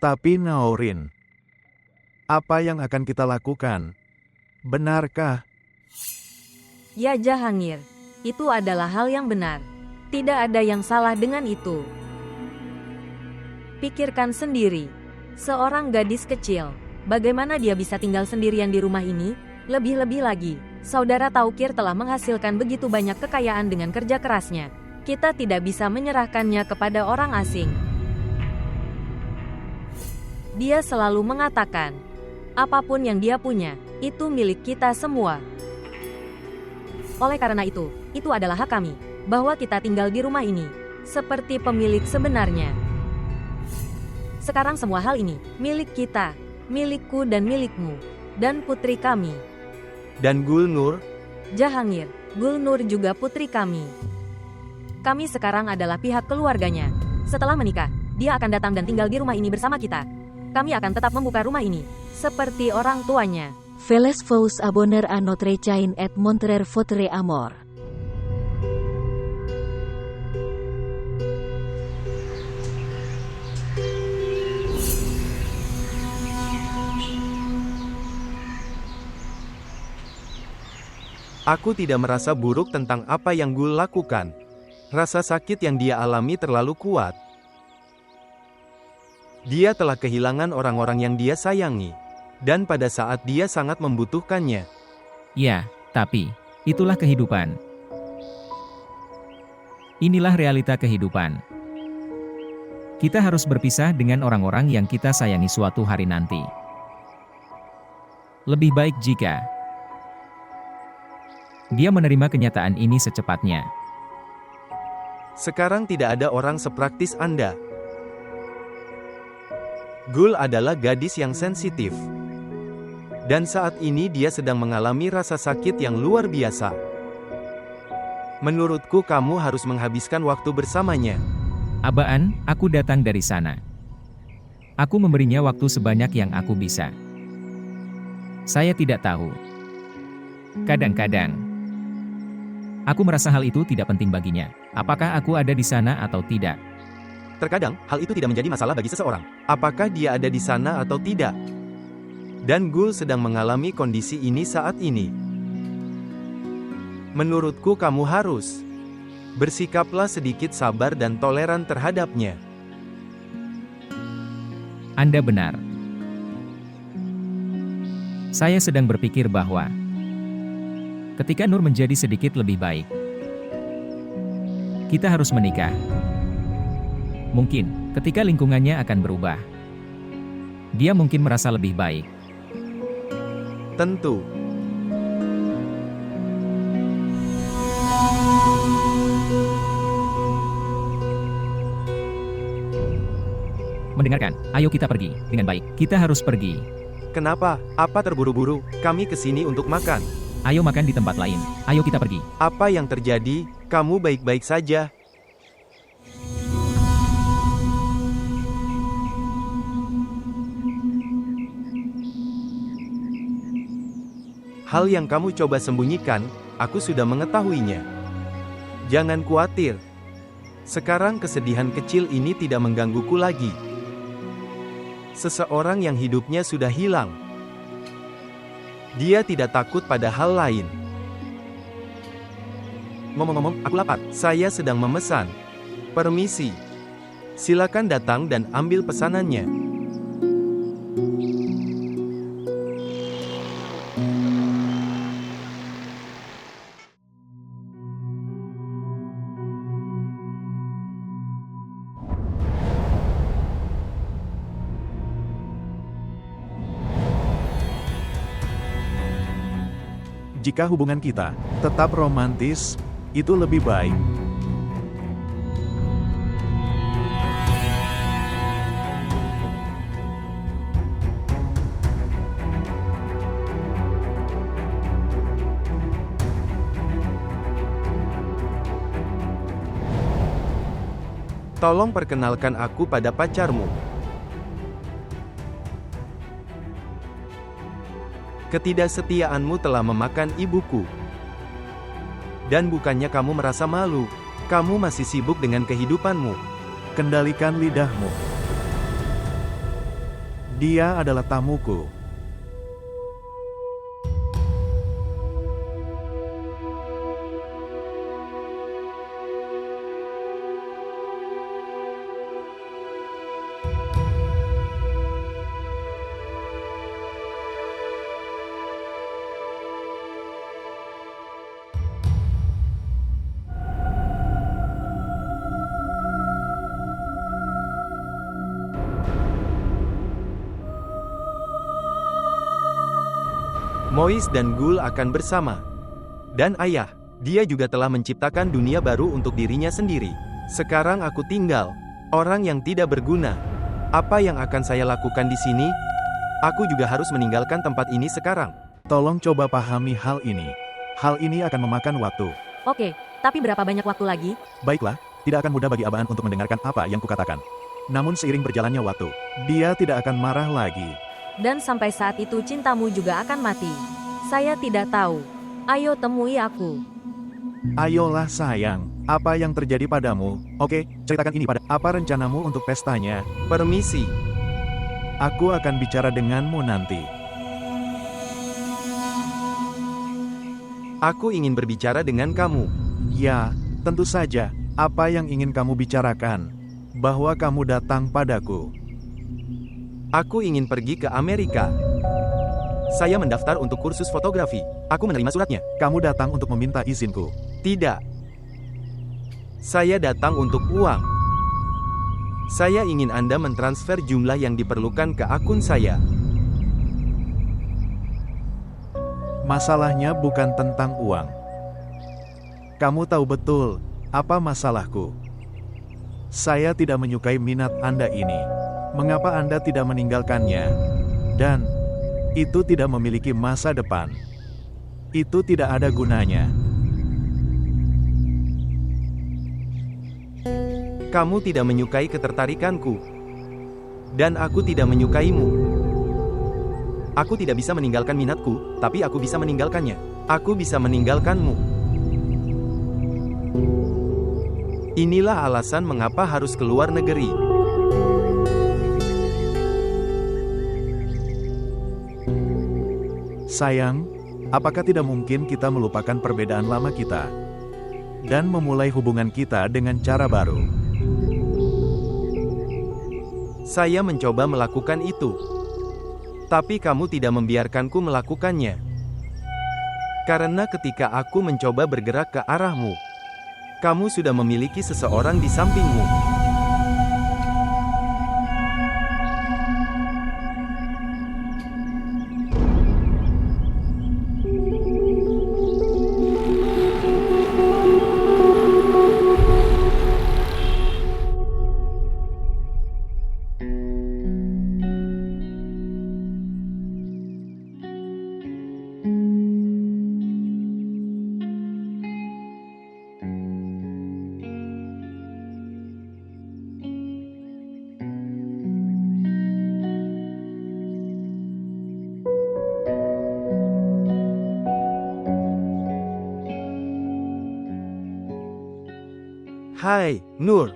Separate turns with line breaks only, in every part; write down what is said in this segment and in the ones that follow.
Tapi Naorin, apa yang akan kita lakukan? Benarkah?
Ya Jahangir, itu adalah hal yang benar. Tidak ada yang salah dengan itu. Pikirkan sendiri, seorang gadis kecil, bagaimana dia bisa tinggal sendirian di rumah ini? Lebih-lebih lagi, saudara Taukir telah menghasilkan begitu banyak kekayaan dengan kerja kerasnya. Kita tidak bisa menyerahkannya kepada orang asing. Dia selalu mengatakan, apapun yang dia punya, itu milik kita semua. Oleh karena itu adalah hak kami, bahwa kita tinggal di rumah ini, seperti pemilik sebenarnya. Sekarang semua hal ini, milik kita, milikku dan milikmu, dan putri kami.
Dan Gulnur?
Jahangir, Gulnur juga putri kami. Kami sekarang adalah pihak keluarganya. Setelah menikah, dia akan datang dan tinggal di rumah ini bersama kita. Kami akan tetap membuka rumah ini, seperti orang tuanya.
Veles vous abonner à notre chaîne et montrer votre amour.
Aku tidak merasa buruk tentang apa yang Gul lakukan. Rasa sakit yang dia alami terlalu kuat. Dia telah kehilangan orang-orang yang dia sayangi. Dan pada saat dia sangat membutuhkannya.
Ya, tapi itulah kehidupan. Inilah realita kehidupan. Kita harus berpisah dengan orang-orang yang kita sayangi suatu hari nanti. Lebih baik jika dia menerima kenyataan ini secepatnya.
Sekarang tidak ada orang sepraktis Anda. Gul adalah gadis yang sensitif. Dan saat ini dia sedang mengalami rasa sakit yang luar biasa. Menurutku kamu harus menghabiskan waktu bersamanya.
Abaan, aku datang dari sana. Aku memberinya waktu sebanyak yang aku bisa. Saya tidak tahu. Kadang-kadang, aku merasa hal itu tidak penting baginya. Apakah aku ada di sana atau tidak?
Terkadang, hal itu tidak menjadi masalah bagi seseorang. Apakah dia ada di sana atau tidak? Dan Gul sedang mengalami kondisi ini saat ini. Menurutku kamu harus bersikaplah sedikit sabar dan toleran terhadapnya.
Anda benar. Saya sedang berpikir bahwa ketika Nur menjadi sedikit lebih baik, kita harus menikah. Mungkin, ketika lingkungannya akan berubah, dia mungkin merasa lebih baik.
Tentu.
Mendengarkan, ayo kita pergi, dengan baik, kita harus pergi.
Kenapa? Apa terburu-buru? Kami kesini untuk makan.
Ayo makan di tempat lain, ayo kita pergi.
Apa yang terjadi? Kamu baik-baik saja? Hal yang kamu coba sembunyikan, aku sudah mengetahuinya. Jangan khawatir. Sekarang kesedihan kecil ini tidak menggangguku lagi. Seseorang yang hidupnya sudah hilang. Dia tidak takut pada hal lain. Ngomong-ngomong, aku lapar. Saya sedang memesan. Permisi. Silakan datang dan ambil pesanannya.
Jika hubungan kita tetap romantis, itu lebih baik.
Tolong perkenalkan aku pada pacarmu. Ketidaksetiaanmu telah memakan ibuku. Dan bukannya kamu merasa malu, kamu masih sibuk dengan kehidupanmu.
Kendalikan lidahmu. Dia adalah tamuku.
Mois dan Gul akan bersama. Dan ayah, dia juga telah menciptakan dunia baru untuk dirinya sendiri. Sekarang aku tinggal, orang yang tidak berguna. Apa yang akan saya lakukan di sini? Aku juga harus meninggalkan tempat ini sekarang.
Tolong coba pahami hal ini. Hal ini akan memakan waktu.
Oke, tapi berapa banyak waktu lagi?
Baiklah, tidak akan mudah bagi Abaan untuk mendengarkan apa yang kukatakan. Namun seiring berjalannya waktu, dia tidak akan marah lagi.
Dan sampai saat itu cintamu juga akan mati. Saya tidak tahu. Ayo temui aku.
Ayolah sayang, apa yang terjadi padamu? Oke, ceritakan ini pada apa rencanamu untuk pestanya?
Permisi.
Aku akan bicara denganmu nanti.
Aku ingin berbicara dengan kamu.
Ya, tentu saja. Apa yang ingin kamu bicarakan? Bahwa kamu datang padaku.
Aku ingin pergi ke Amerika. Saya mendaftar untuk kursus fotografi. Aku menerima suratnya.
Kamu datang untuk meminta izinku.
Tidak. Saya datang untuk uang. Saya ingin Anda mentransfer jumlah yang diperlukan ke akun saya.
Masalahnya bukan tentang uang. Kamu tahu betul apa masalahku. Saya tidak menyukai minat Anda ini. Mengapa Anda tidak meninggalkannya? Dan itu tidak memiliki masa depan. Itu tidak ada gunanya.
Kamu tidak menyukai ketertarikanku. Dan aku tidak menyukaimu. Aku tidak bisa meninggalkan minatku, tapi aku bisa meninggalkannya. Aku bisa meninggalkanmu. Inilah alasan mengapa harus keluar negeri.
Sayang, apakah tidak mungkin kita melupakan perbedaan lama kita dan memulai hubungan kita dengan cara baru?
Saya mencoba melakukan itu. Tapi kamu tidak membiarkanku melakukannya. Karena ketika aku mencoba bergerak ke arahmu, kamu sudah memiliki seseorang di sampingmu. Hai, Nur.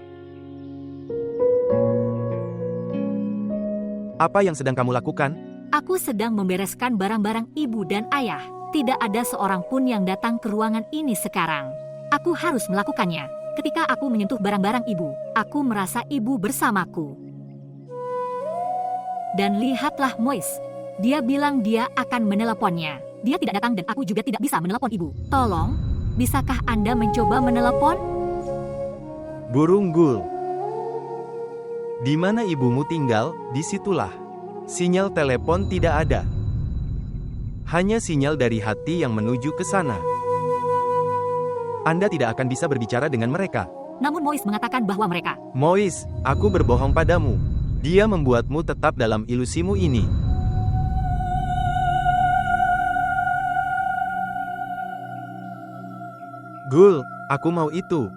Apa yang sedang kamu lakukan?
Aku sedang membereskan barang-barang ibu dan ayah. Tidak ada seorang pun yang datang ke ruangan ini sekarang. Aku harus melakukannya. Ketika aku menyentuh barang-barang ibu, aku merasa ibu bersamaku. Dan lihatlah Mois. Dia bilang dia akan meneleponnya. Dia tidak datang dan aku juga tidak bisa menelepon ibu. Tolong, bisakah Anda mencoba menelepon?
Burung Gul. Di mana ibumu tinggal, disitulah. Sinyal telepon tidak ada. Hanya sinyal dari hati yang menuju ke sana. Anda tidak akan bisa berbicara dengan mereka.
Namun Mois mengatakan bahwa mereka.
Mois, aku berbohong padamu. Dia membuatmu tetap dalam ilusimu ini. Gul, aku mau itu.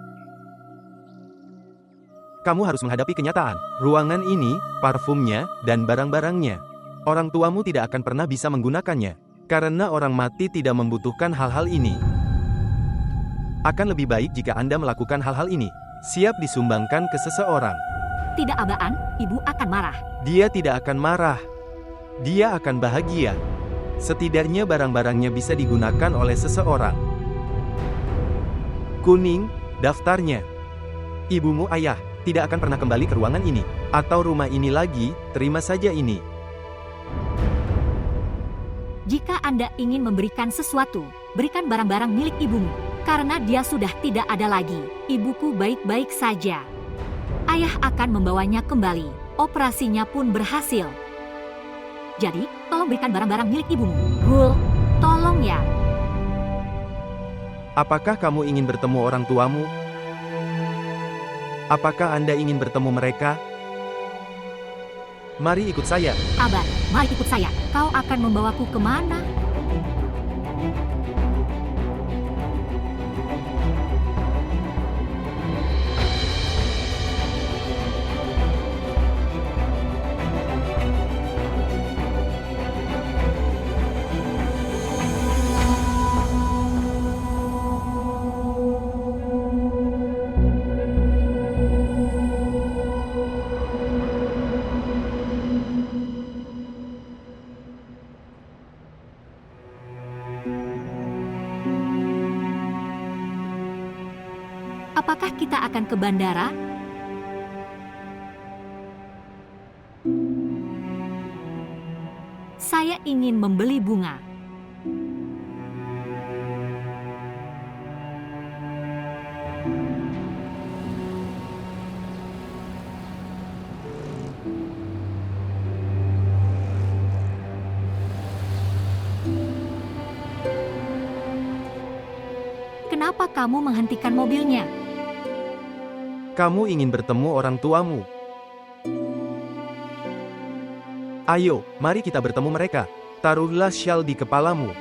Kamu harus menghadapi kenyataan. Ruangan ini, parfumnya, dan barang-barangnya. Orang tuamu tidak akan pernah bisa menggunakannya. Karena orang mati tidak membutuhkan hal-hal ini. Akan lebih baik jika Anda melakukan hal-hal ini. Siap disumbangkan ke seseorang.
Tidak, Abaan, ibu akan marah.
Dia tidak akan marah. Dia akan bahagia. Setidaknya barang-barangnya bisa digunakan oleh seseorang. Kuning, daftarnya. Ibumu ayah, tidak akan pernah kembali ke ruangan ini, atau rumah ini lagi, terima saja ini.
Jika Anda ingin memberikan sesuatu, berikan barang-barang milik ibumu. Karena dia sudah tidak ada lagi, ibuku baik-baik saja. Ayah akan membawanya kembali, operasinya pun berhasil. Jadi, tolong berikan barang-barang milik ibumu. Gul, tolong ya.
Apakah kamu ingin bertemu orang tuamu? Apakah Anda ingin bertemu mereka? Mari ikut saya.
Abad, mari ikut saya. Kau akan membawaku kemana? Apakah kita akan ke bandara? Saya ingin membeli bunga. Kenapa kamu menghentikan mobilnya?
Kamu ingin bertemu orang tuamu. Ayo, mari kita bertemu mereka. Taruhlah syal di kepalamu.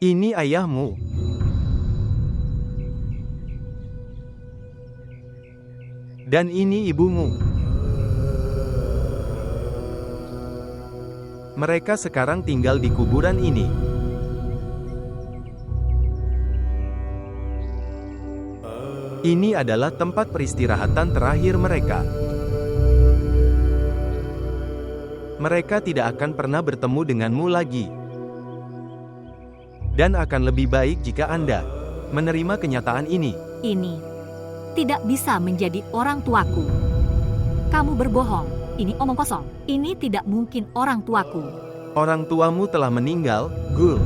Ini ayahmu. Dan ini ibumu. Mereka sekarang tinggal di kuburan ini. Ini adalah tempat peristirahatan terakhir mereka. Mereka tidak akan pernah bertemu denganmu lagi. Dan akan lebih baik jika Anda menerima kenyataan ini.
Ini tidak bisa menjadi orang tuaku. Kamu berbohong. Ini omong kosong. Ini tidak mungkin orang tuaku.
Orang tuamu telah meninggal, Gul.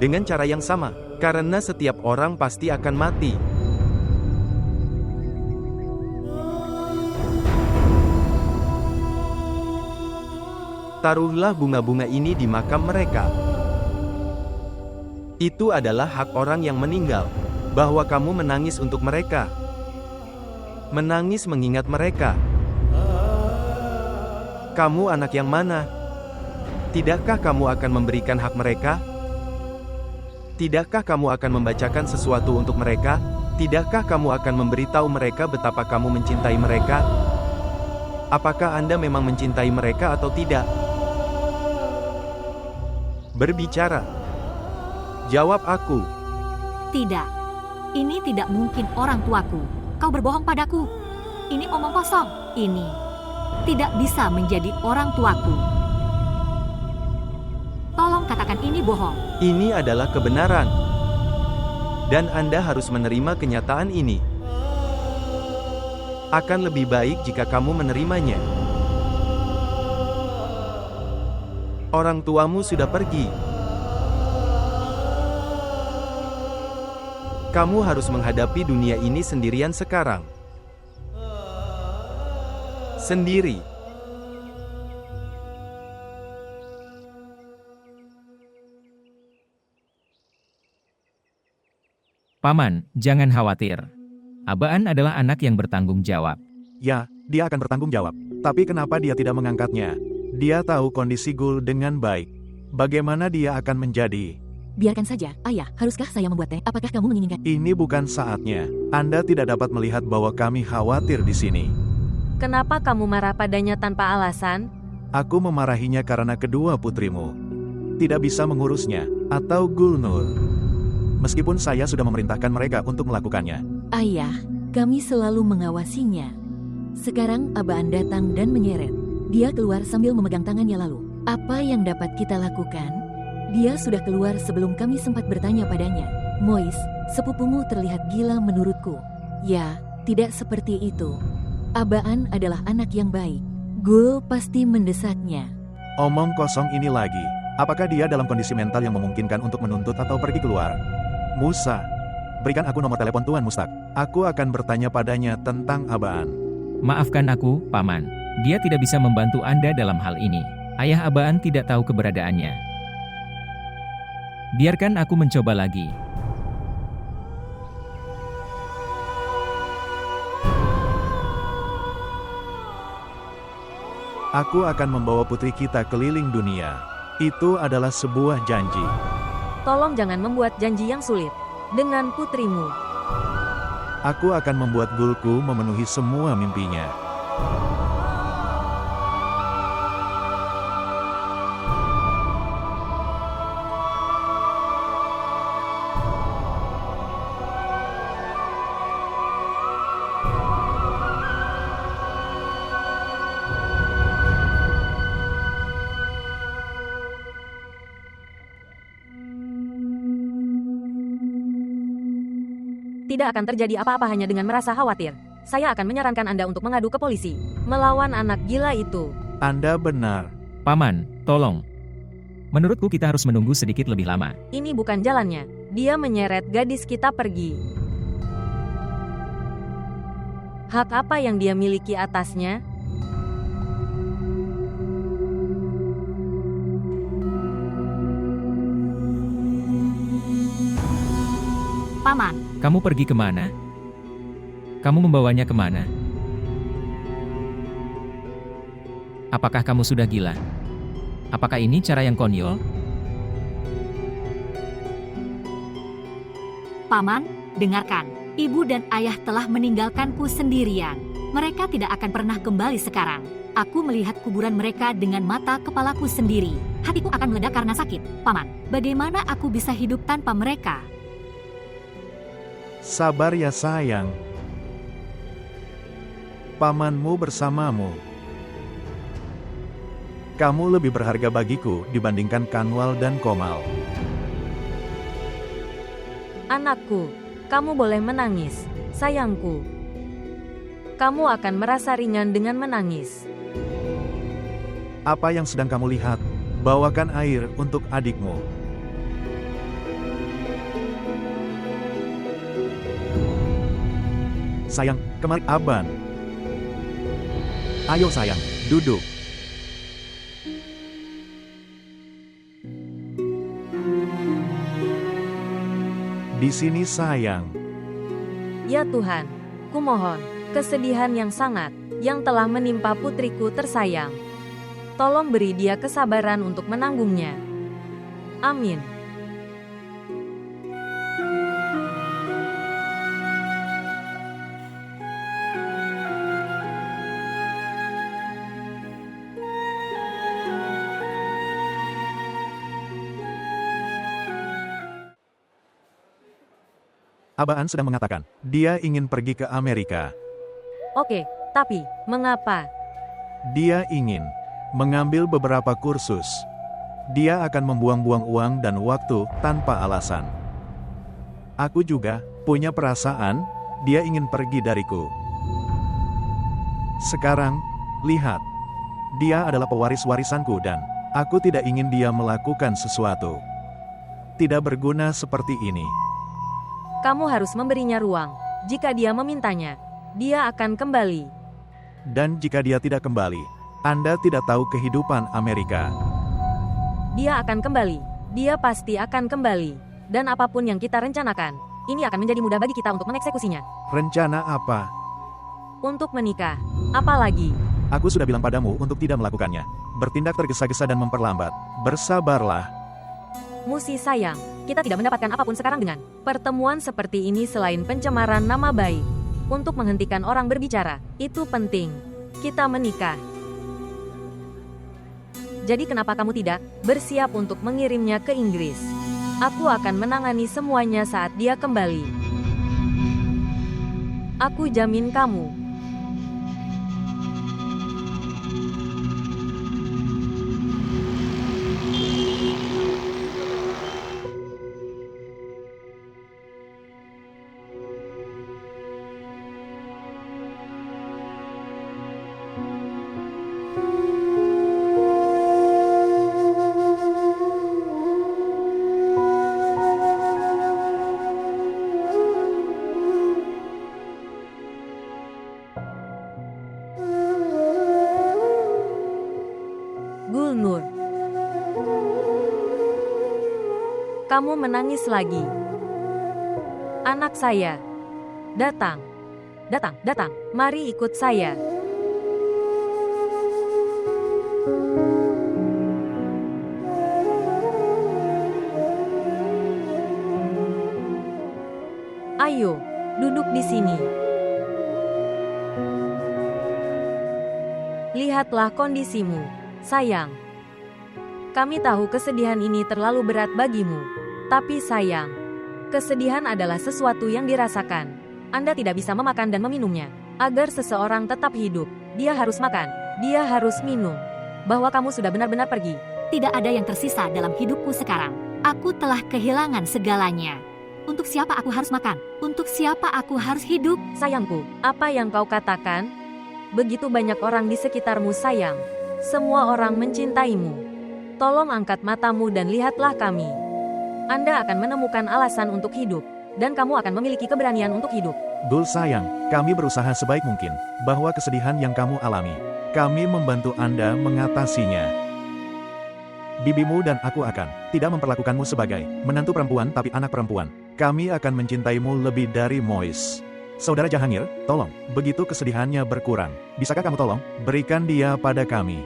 Dengan cara yang sama, karena setiap orang pasti akan mati. Taruhlah bunga-bunga ini di makam mereka. Itu adalah hak orang yang meninggal, bahwa kamu menangis untuk mereka. Menangis mengingat mereka. Kamu anak yang mana? Tidakkah kamu akan memberikan hak mereka? Tidakkah kamu akan membacakan sesuatu untuk mereka? Tidakkah kamu akan memberitahu mereka betapa kamu mencintai mereka? Apakah Anda memang mencintai mereka atau tidak? Berbicara. Jawab aku.
Tidak. Ini tidak mungkin orang tuaku. Kau berbohong padaku. Ini omong kosong. Ini tidak bisa menjadi orang tuaku. Tolong katakan ini bohong.
Ini adalah kebenaran. Dan Anda harus menerima kenyataan ini. Akan lebih baik jika kamu menerimanya. Orang tuamu sudah pergi. Kamu harus menghadapi dunia ini sendirian sekarang. Sendiri.
Paman, jangan khawatir. Abaan adalah anak yang bertanggung jawab.
Ya, dia akan bertanggung jawab. Tapi kenapa dia tidak mengangkatnya? Dia tahu kondisi Gul dengan baik. Bagaimana dia akan menjadi?
Biarkan saja, ayah. Haruskah saya membuat teh? Apakah kamu menginginkan?
Ini bukan saatnya. Anda tidak dapat melihat bahwa kami khawatir di sini.
Kenapa kamu marah padanya tanpa alasan?
Aku memarahinya karena kedua putrimu tidak bisa mengurusnya, atau Gulnur. Meskipun saya sudah memerintahkan mereka untuk melakukannya.
Ayah, kami selalu mengawasinya. Sekarang Abaan datang dan menyeret. Dia keluar sambil memegang tangannya lalu. Apa yang dapat kita lakukan? Dia sudah keluar sebelum kami sempat bertanya padanya. Mois, sepupumu terlihat gila menurutku. Ya, tidak seperti itu. Abaan adalah anak yang baik. Gul pasti mendesaknya.
Omong kosong ini lagi. Apakah dia dalam kondisi mental yang memungkinkan untuk menuntut atau pergi keluar? Musa, berikan aku nomor telepon Tuan Mustak. Aku akan bertanya padanya tentang Abaan.
Maafkan aku, Paman. Dia tidak bisa membantu Anda dalam hal ini. Ayah Abaan tidak tahu keberadaannya. Biarkan aku mencoba lagi.
Aku akan membawa putri kita keliling dunia. Itu adalah sebuah janji.
Tolong jangan membuat janji yang sulit dengan putrimu.
Aku akan membuat Gulku memenuhi semua mimpinya.
Tidak akan terjadi apa-apa hanya dengan merasa khawatir. Saya akan menyarankan Anda untuk mengadu ke polisi. Melawan anak gila itu.
Anda benar.
Paman, tolong. Menurutku kita harus menunggu sedikit lebih lama.
Ini bukan jalannya. Dia menyeret gadis kita pergi. Hak apa yang dia miliki atasnya?
Paman,
Kamu pergi kemana? Kamu membawanya kemana? Apakah kamu sudah gila? Apakah ini cara yang konyol?
Paman, dengarkan. Ibu dan ayah telah meninggalkanku sendirian. Mereka tidak akan pernah kembali sekarang. Aku melihat kuburan mereka dengan mata kepalaku sendiri. Hatiku akan meledak karena sakit. Paman, bagaimana aku bisa hidup tanpa mereka?
Sabar ya sayang. Pamanmu bersamamu. Kamu lebih berharga bagiku dibandingkan Kanwal dan Komal.
Anakku, kamu boleh menangis. Sayangku. Kamu akan merasa ringan dengan menangis.
Apa yang sedang kamu lihat? Bawakan air untuk adikmu. Sayang, kemari Aban. Ayo sayang, duduk. Di sini sayang.
Ya Tuhan, kumohon, kesedihan yang sangat, yang telah menimpa putriku tersayang. Tolong beri dia kesabaran untuk menanggungnya. Amin.
Abaan sedang mengatakan, dia ingin pergi ke Amerika.
Oke, tapi mengapa?
Dia ingin mengambil beberapa kursus. Dia akan membuang-buang uang dan waktu tanpa alasan. Aku juga punya perasaan, dia ingin pergi dariku. Sekarang, lihat. Dia adalah pewaris warisanku dan aku tidak ingin dia melakukan sesuatu tidak berguna seperti ini.
Kamu harus memberinya ruang. Jika dia memintanya, dia akan kembali.
Dan jika dia tidak kembali, Anda tidak tahu kehidupan Amerika.
Dia akan kembali. Dia pasti akan kembali. Dan apapun yang kita rencanakan, ini akan menjadi mudah bagi kita untuk mengeksekusinya.
Rencana apa?
Untuk menikah. Apalagi,
Aku sudah bilang padamu untuk tidak melakukannya. Bertindak tergesa-gesa dan memperlambat. Bersabarlah.
Musi sayang, kita tidak mendapatkan apapun sekarang dengan pertemuan seperti ini selain pencemaran nama baik. Untuk menghentikan orang berbicara, itu penting. Kita menikah. Jadi kenapa kamu tidak bersiap untuk mengirimnya ke Inggris? Aku akan menangani semuanya saat dia kembali. Aku jamin kamu. Gulnur, kamu menangis lagi. Anak saya, datang, datang, datang, mari ikut saya. Ayo, duduk di sini. Lihatlah kondisimu. Sayang, kami tahu kesedihan ini terlalu berat bagimu. Tapi sayang, kesedihan adalah sesuatu yang dirasakan. Anda tidak bisa memakan dan meminumnya. Agar seseorang tetap hidup, dia harus makan, dia harus minum. Bahwa kamu sudah benar-benar pergi.
Tidak ada yang tersisa dalam hidupku sekarang. Aku telah kehilangan segalanya. Untuk siapa aku harus makan? Untuk siapa aku harus hidup?
Sayangku, apa yang kau katakan? Begitu banyak orang di sekitarmu sayang. Semua orang mencintaimu. Tolong angkat matamu dan lihatlah kami. Anda akan menemukan alasan untuk hidup. Dan kamu akan memiliki keberanian untuk hidup.
Gul sayang, kami berusaha sebaik mungkin, bahwa kesedihan yang kamu alami, kami membantu Anda mengatasinya. Bibimu dan aku akan tidak memperlakukanmu sebagai menantu perempuan tapi anak perempuan. Kami akan mencintaimu lebih dari Mois. Saudara Jahangir, tolong, begitu kesedihannya berkurang, bisakah kamu tolong, berikan dia pada kami?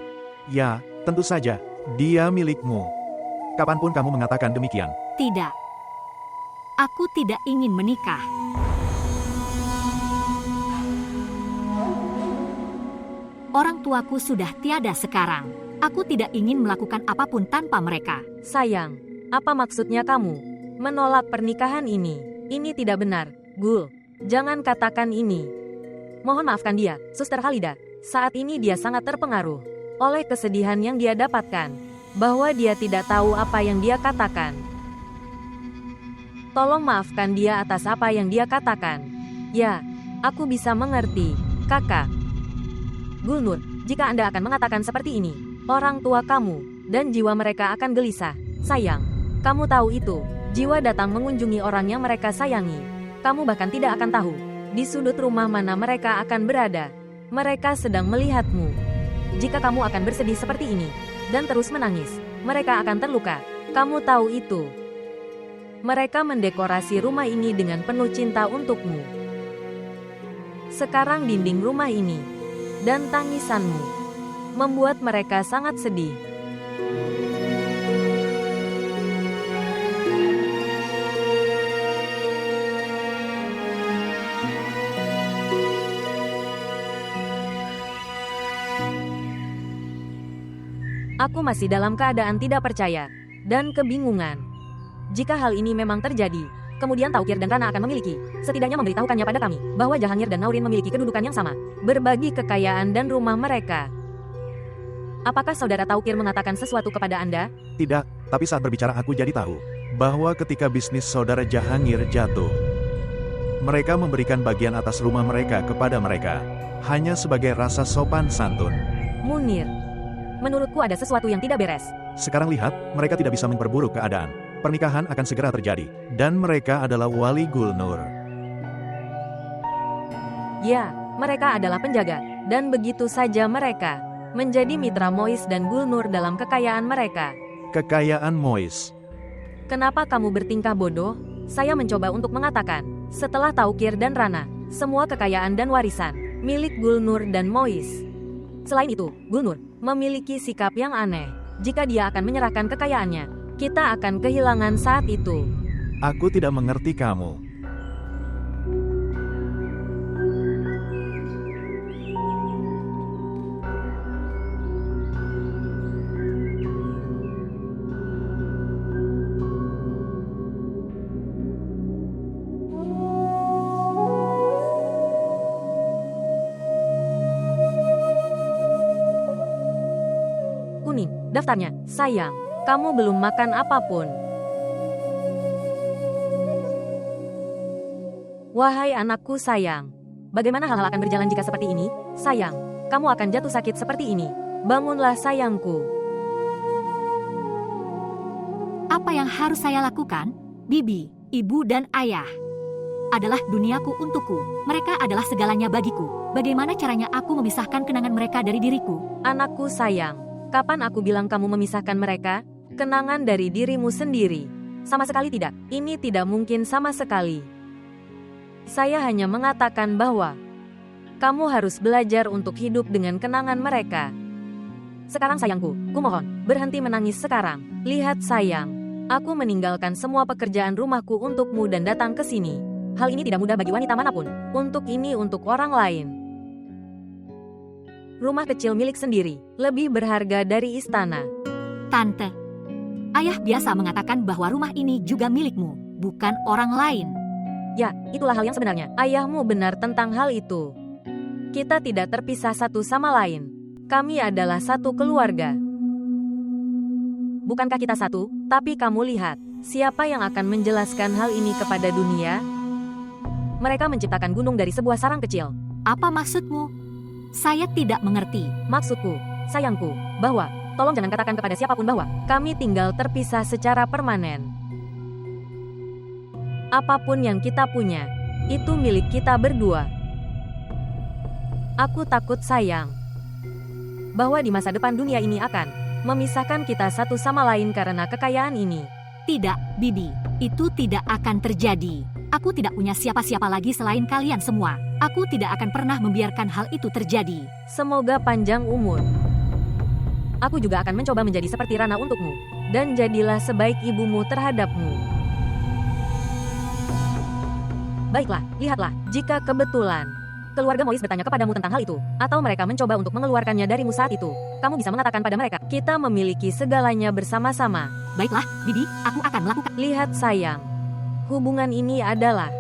Ya, tentu saja, dia milikmu. Kapanpun kamu mengatakan demikian.
Tidak. Aku tidak ingin menikah. Orang tuaku sudah tiada sekarang. Aku tidak ingin melakukan apapun tanpa mereka.
Sayang, apa maksudnya kamu menolak pernikahan ini? Ini tidak benar, Gul. Jangan katakan ini. Mohon maafkan dia, Suster Halida. Saat ini dia sangat terpengaruh oleh kesedihan yang dia dapatkan, bahwa dia tidak tahu apa yang dia katakan. Tolong maafkan dia atas apa yang dia katakan. Ya, aku bisa mengerti, kakak. Gulnur, jika Anda akan mengatakan seperti ini, orang tua kamu dan jiwa mereka akan gelisah. Sayang, kamu tahu itu. Jiwa datang mengunjungi orang yang mereka sayangi. Kamu bahkan tidak akan tahu di sudut rumah mana mereka akan berada. Mereka sedang melihatmu. Jika kamu akan bersedih seperti ini dan terus menangis, mereka akan terluka. Kamu tahu itu. Mereka mendekorasi rumah ini dengan penuh cinta untukmu. Sekarang dinding rumah ini dan tangisanmu membuat mereka sangat sedih. Aku masih dalam keadaan tidak percaya dan kebingungan. Jika hal ini memang terjadi, Kemudian Taukir dan Rana akan memiliki, setidaknya memberitahukannya pada kami, bahwa Jahangir dan Naurin memiliki kedudukan yang sama, berbagi kekayaan dan rumah mereka. Apakah saudara Taukir mengatakan sesuatu kepada Anda?
Tidak, tapi saat berbicara aku jadi tahu bahwa ketika bisnis saudara Jahangir jatuh, mereka memberikan bagian atas rumah mereka kepada mereka, hanya sebagai rasa sopan santun.
Munir, menurutku ada sesuatu yang tidak beres.
Sekarang lihat, mereka tidak bisa memperburuk keadaan. Pernikahan akan segera terjadi, dan mereka adalah wali Gulnur.
Ya, mereka adalah penjaga, dan begitu saja mereka menjadi mitra Mois dan Gulnur dalam kekayaan mereka.
Kekayaan Mois.
Kenapa kamu bertingkah bodoh? Saya mencoba untuk mengatakan, setelah Taukir dan Rana, semua kekayaan dan warisan milik Gulnur dan Mois. Selain itu, Gulnur memiliki sikap yang aneh. Jika dia akan menyerahkan kekayaannya, kita akan kehilangan saat itu.
Aku tidak mengerti kamu.
Kuning, daftarnya, sayang. Kamu belum makan apapun. Wahai anakku sayang, bagaimana hal-hal akan berjalan jika seperti ini? Sayang, kamu akan jatuh sakit seperti ini. Bangunlah sayangku.
Apa yang harus saya lakukan? Bibi, ibu dan ayah adalah duniaku untukku. Mereka adalah segalanya bagiku. Bagaimana caranya aku memisahkan kenangan mereka dari diriku?
Anakku sayang, kapan aku bilang kamu memisahkan mereka? Kenangan dari dirimu sendiri. Sama sekali tidak. Ini tidak mungkin sama sekali. Saya hanya mengatakan bahwa kamu harus belajar untuk hidup dengan kenangan mereka. Sekarang sayangku, kumohon, berhenti menangis sekarang. Lihat sayang, aku meninggalkan semua pekerjaan rumahku untukmu dan datang ke sini. Hal ini tidak mudah bagi wanita manapun. Untuk ini untuk orang lain. Rumah kecil milik sendiri, lebih berharga dari istana.
Tante, ayah biasa mengatakan bahwa rumah ini juga milikmu, bukan orang lain.
Ya, itulah hal yang sebenarnya. Ayahmu benar tentang hal itu. Kita tidak terpisah satu sama lain. Kami adalah satu keluarga. Bukankah kita satu? Tapi kamu lihat, siapa yang akan menjelaskan hal ini kepada dunia? Mereka menciptakan gunung dari sebuah sarang kecil.
Apa maksudmu? Saya tidak mengerti.
Maksudku, sayangku, bahwa tolong jangan katakan kepada siapapun bahwa kami tinggal terpisah secara permanen. Apapun yang kita punya, itu milik kita berdua. Aku takut sayang, bahwa di masa depan dunia ini akan memisahkan kita satu sama lain karena kekayaan ini.
Tidak, Bibi, itu tidak akan terjadi. Aku tidak punya siapa-siapa lagi selain kalian semua. Aku tidak akan pernah membiarkan hal itu terjadi.
Semoga panjang umur. Aku juga akan mencoba menjadi seperti Rana untukmu. Dan jadilah sebaik ibumu terhadapmu. Baiklah, lihatlah, jika kebetulan keluarga Mois bertanya kepadamu tentang hal itu, atau mereka mencoba untuk mengeluarkannya darimu saat itu, kamu bisa mengatakan pada mereka, kita memiliki segalanya bersama-sama.
Baiklah, Bibi, aku akan melakukan.
Lihat sayang, hubungan ini adalah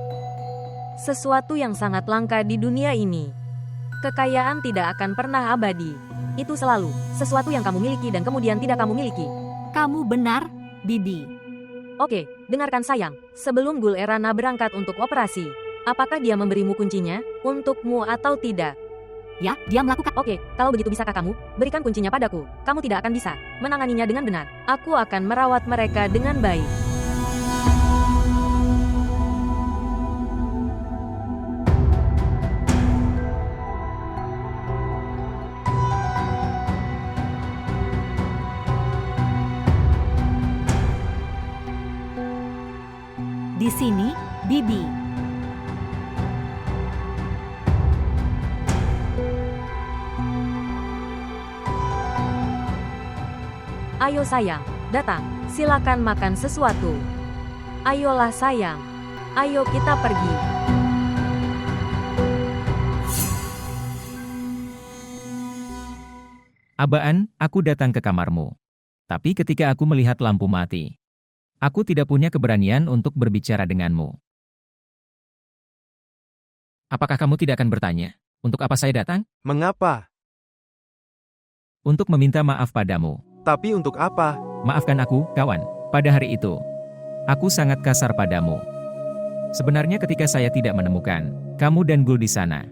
sesuatu yang sangat langka di dunia ini. Kekayaan tidak akan pernah abadi. Itu selalu sesuatu yang kamu miliki dan kemudian tidak kamu miliki.
Kamu benar, Bibi.
Oke, dengarkan sayang. Sebelum Gul Erana berangkat untuk operasi, apakah dia memberimu kuncinya untukmu atau tidak?
Ya, dia melakukan.
Oke, kalau begitu bisakah kamu berikan kuncinya padaku? Kamu tidak akan bisa menanganinya dengan benar. Aku akan merawat mereka dengan baik.
Di sini, Bibi.
Ayo sayang, datang. Silakan makan sesuatu. Ayolah sayang. Ayo kita pergi.
Abaan, aku datang ke kamarmu. Tapi ketika aku melihat lampu mati, Aku tidak punya keberanian untuk berbicara denganmu. Apakah kamu tidak akan bertanya, untuk apa saya datang?
Mengapa?
Untuk meminta maaf padamu.
Tapi untuk apa?
Maafkan aku, kawan. Pada hari itu, aku sangat kasar padamu. Sebenarnya ketika saya tidak menemukan kamu dan Gul di sana,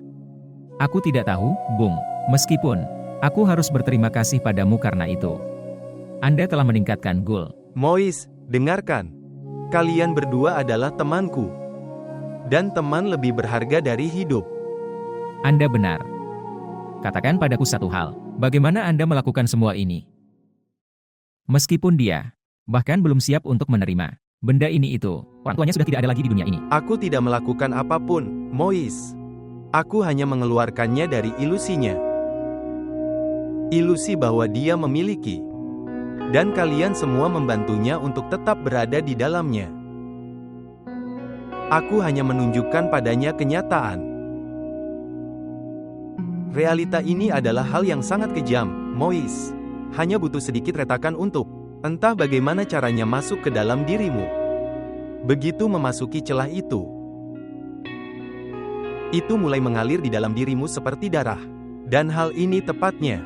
aku tidak tahu, Bung. Meskipun aku harus berterima kasih padamu karena itu. Anda telah meningkatkan Gul.
Mois, dengarkan. Kalian berdua adalah temanku. Dan teman lebih berharga dari hidup.
Anda benar. Katakan padaku satu hal, bagaimana Anda melakukan semua ini? Meskipun dia bahkan belum siap untuk menerima benda ini itu, orang tuanya sudah tidak ada lagi di dunia ini.
Aku tidak melakukan apapun, Mois. Aku hanya mengeluarkannya dari ilusinya. Ilusi bahwa dia memiliki. Dan kalian semua membantunya untuk tetap berada di dalamnya. Aku hanya menunjukkan padanya kenyataan. Realita ini adalah hal yang sangat kejam, Mois. Hanya butuh sedikit retakan untuk entah bagaimana caranya masuk ke dalam dirimu. Begitu memasuki celah itu mulai mengalir di dalam dirimu seperti darah. Dan hal ini tepatnya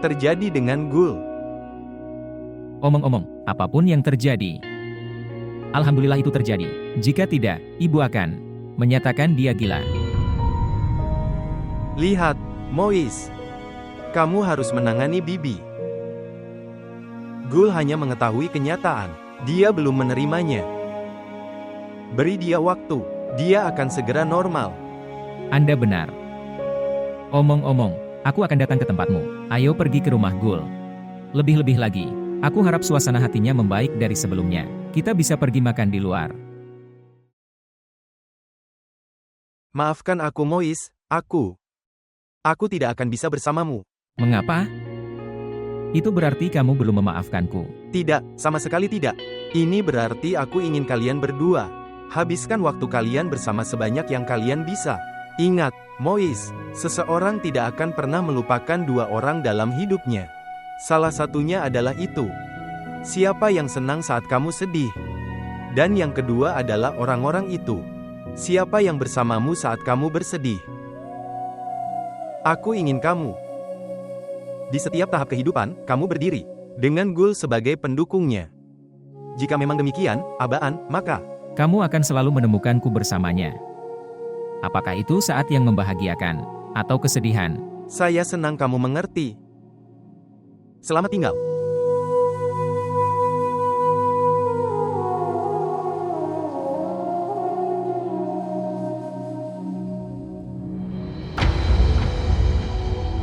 terjadi dengan Gul.
Omong-omong, apapun yang terjadi, alhamdulillah itu terjadi. Jika tidak, ibu akan menyatakan dia gila.
Lihat, Mois. Kamu harus menangani Bibi. Gul hanya mengetahui kenyataan. Dia belum menerimanya. Beri dia waktu. Dia akan segera normal.
Anda benar. Omong-omong, aku akan datang ke tempatmu. Ayo pergi ke rumah Gul. Lebih-lebih lagi, aku harap suasana hatinya membaik dari sebelumnya. Kita bisa pergi makan di luar.
Maafkan aku, Mois. Aku tidak akan bisa bersamamu.
Mengapa? Itu berarti kamu belum memaafkanku.
Tidak, sama sekali tidak. Ini berarti aku ingin kalian berdua. Habiskan waktu kalian bersama sebanyak yang kalian bisa. Ingat, Mois, seseorang tidak akan pernah melupakan dua orang dalam hidupnya. Salah satunya adalah itu. Siapa yang senang saat kamu sedih? Dan yang kedua adalah orang-orang itu. Siapa yang bersamamu saat kamu bersedih? Aku ingin kamu. Di setiap tahap kehidupan, kamu berdiri dengan Gul sebagai pendukungnya. Jika memang demikian, Abaan, maka
Kamu akan selalu menemukanku bersamanya. Apakah itu saat yang membahagiakan atau kesedihan?
saya senang kamu mengerti. Selamat tinggal.